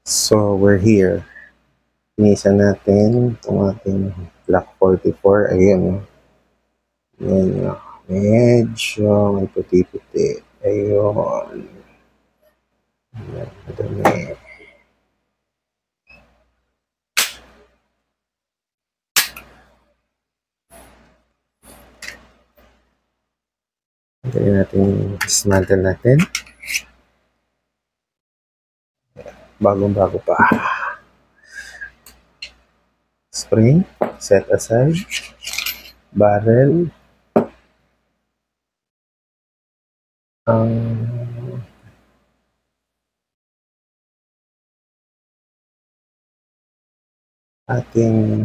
So, we're here. Pinisa natin itong ating Block 44. Ayun. Ayun. Medyo may puti-puti. Ayun. Ayan. Madami. Ganyan natin dismantle natin. Bagong-bago pa. Spring. Set aside. Barrel. Ang ating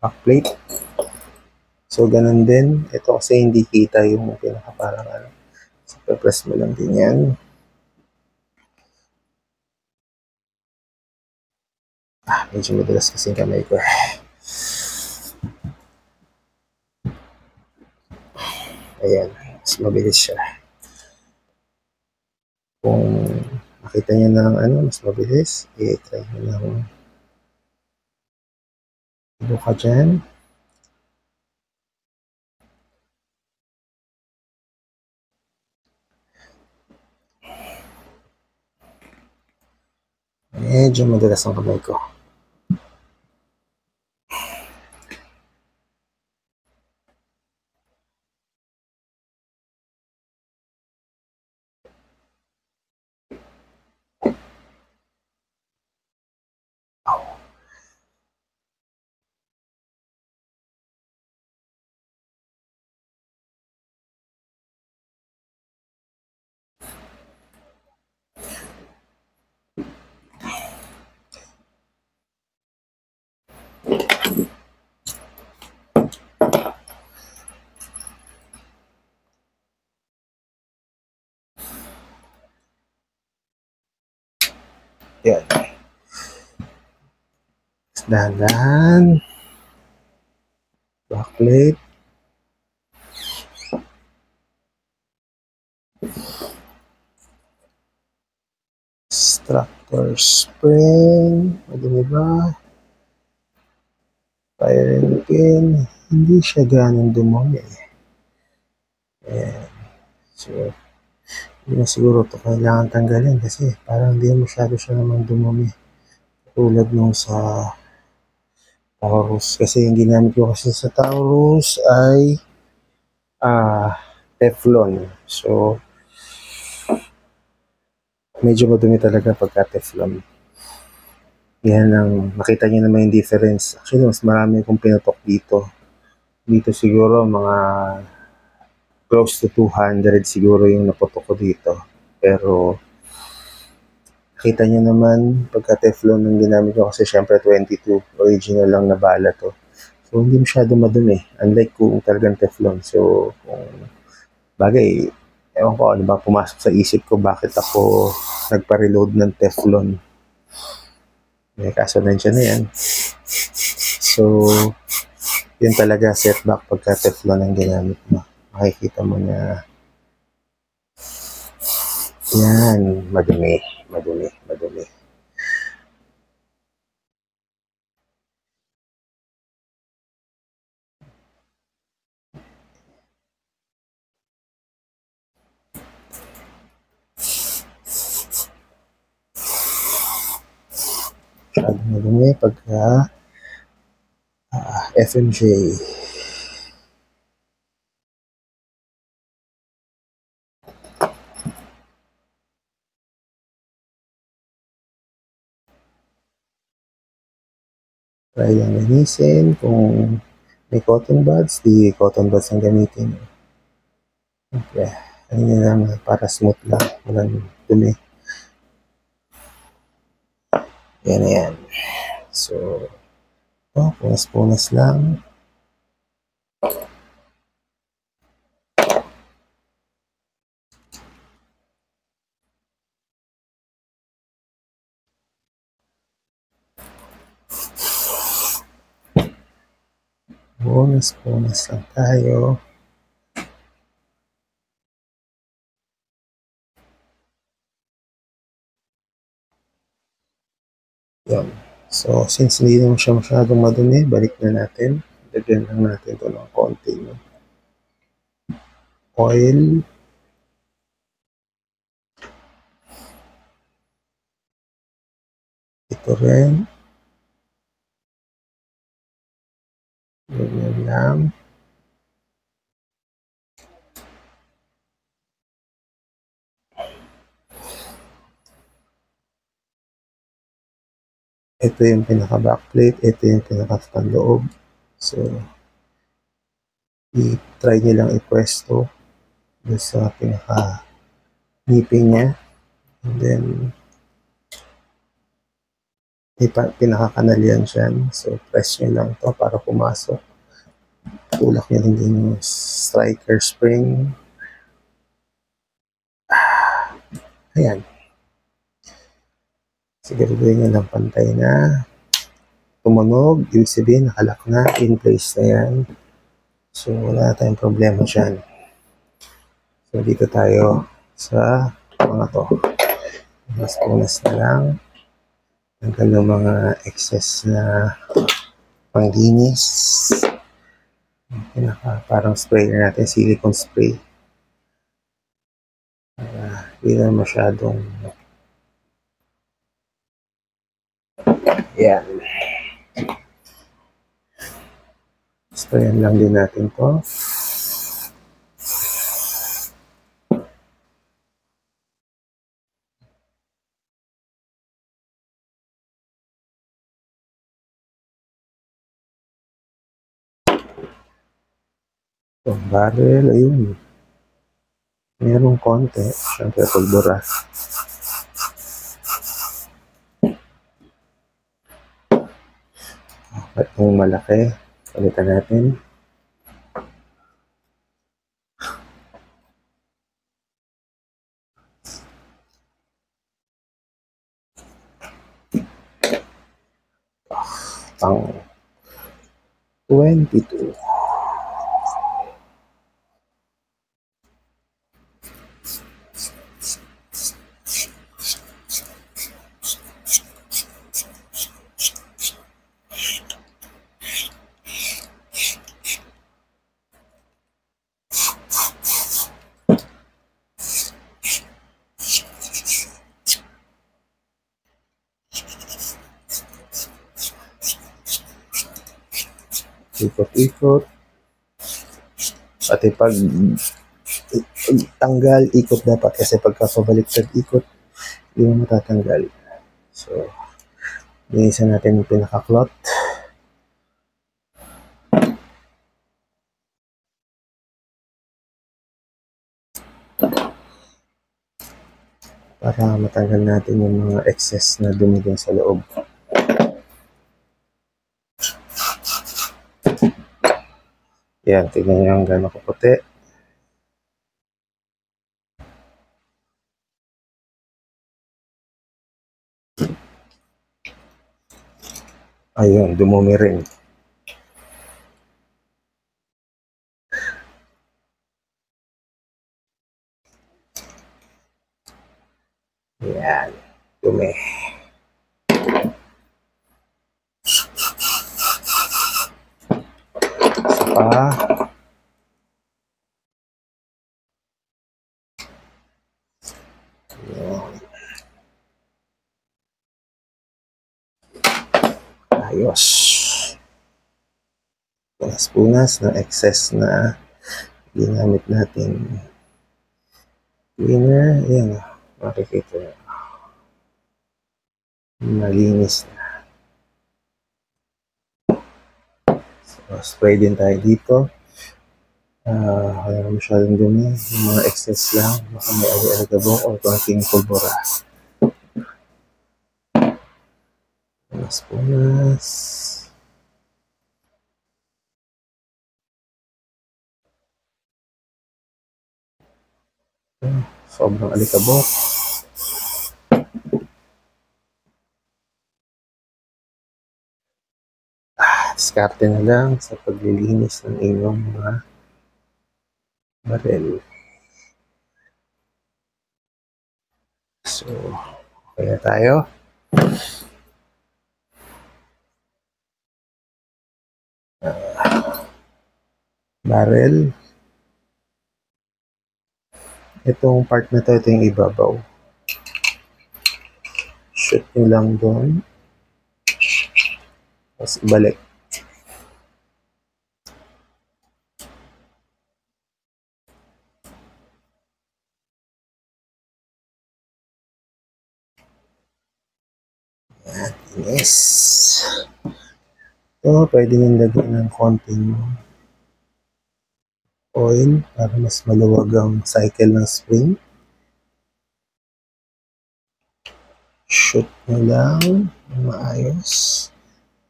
backplate. So, ganun din. Ito kasi hindi kita yung pinakaparang ano. So, press mo lang din yan. Medyo madalas kasi yung kamay ko. Ayan. Mas mabilis siya. Kung makita nyo ng ano, mas mabilis, i-try nyo lang buka dyan. Medyo madalas ang kamay ko. Yan. Dahan-dahan. Backplate. Structure spring. Madami ba? Firing pin. Hindi siya ganun dumumi. Ayan. So, hindi na siguro ito kailangan tanggalin kasi parang hindi masyado siya naman dumumi. Tulad nung sa Taurus. Kasi yung ginamit ko kasi sa Taurus ay Teflon. So, medyo madumi talaga pagka Teflon. Yan ang makita nyo naman yung difference. Actually, mas marami akong pinutok dito. Dito siguro mga close to 200 siguro yung naputok ko dito. Pero kita nyo naman pagka Teflon ang ginamit ko kasi syempre 22 original lang na bala to. So hindi masyado madumi. Unlike kung talagang Teflon. So kung bagay, ewan ko ano ba pumasok sa isip ko bakit ako nagpa-reload ng Teflon. Kaso nandiyan na yan. So, yun talaga setback pagka Teflon ang ginamit mo. Makikita mo na yan, madumi. Madumi pagka FMJ. Try lang linisin. Kung may cotton buds, di cotton buds ang gamitin. Okay. Ano nyo lang, para smooth lang. Walang dumi. Yan na yan. So, punas-punas lang. Punas lang tayo. Yun. So, since hindi naman siya masyadong madumi, balik na natin. Lagyan lang natin ito ng konti no? Oil. Ito rin. Ganyan lang. Ito yung pinaka-backplate. Ito yung pinaka-panloob. So, i-try nyo lang i-pwesto doon sa pinaka-ngipin niya. And then, pinaka-kanal yan dyan. So, press nyo lang to para pumasok. Tulak nyo lang din yung striker spring. Ayan. Siguraduhin nyo lang pantay na. Tumunog. Ibig sabihin, nakalak na. In place na yan. So, wala tayong problema dyan. So, dito tayo sa mga to. Mas punas na lang. Tanggal ng mga excess na panglinis. Parang sprayer natin, silicone spray. Hindi na masyadong yan. Sprayan lang din natin to. So, barrel, ayun. Merong konti. Siyempre, pulbura. At kung malaki, palitan natin. Pang 22. Ikot-ikot. Pati pag tanggal, ikot dapat kasi pagkapabaliktad ikot, hindi mo matatanggal. So, linisan natin yung pinaka-clot. Para matanggal natin yung mga excess na dumi din sa loob. Yan, tignan nyo ang gano'ng kaputi. Ayun, dumumi rin. Yan, dumi. Isa pa. Ayos. Punas-punas na excess na ginamit natin cleaner. Ayan, makikita nyo. Malinis na. So, spray din tayo dito. Wala masyadong dumi. Yung mga excess lang. Baka may ali-aligabong o konting pulbura. Punas-punas. Sobrang alikabok. Diskarte na lang sa paglilinis ng inyong mga barel. So, kaya tayo. barrel. Itong part na to, ito yung ibabaw. Shoot nyo lang doon. Tapos balik. Yes. So, pwede nyo lagyan ng konting oil para mas maluwag ang cycle ng spring. Shoot nyo lang maayos.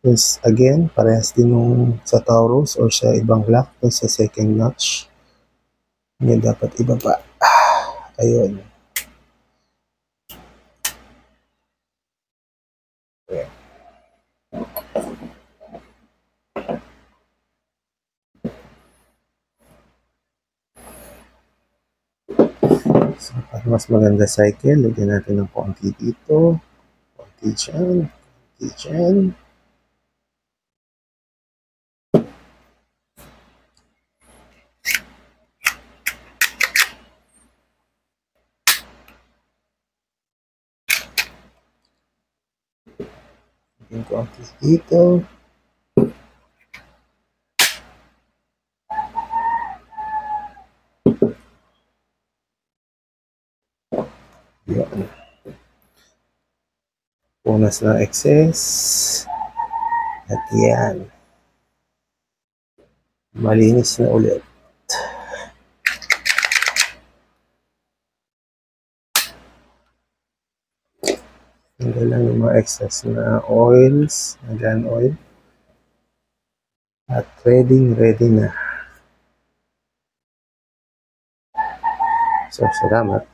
Yes, again, parehas din nung sa Taurus or sa ibang lock, sa second notch. Hindi dapat ibaba. Ayun. Okay. So, para mas maganda cycle, lagyan natin ng konti dito, konti dyan, konti dyan. Lagyan konti dito. Yan. Punas na excess. At yan. Malinis na ulit. Tanggal lang yung mga excess na oils, na gun oil. At ready na. So, salamat.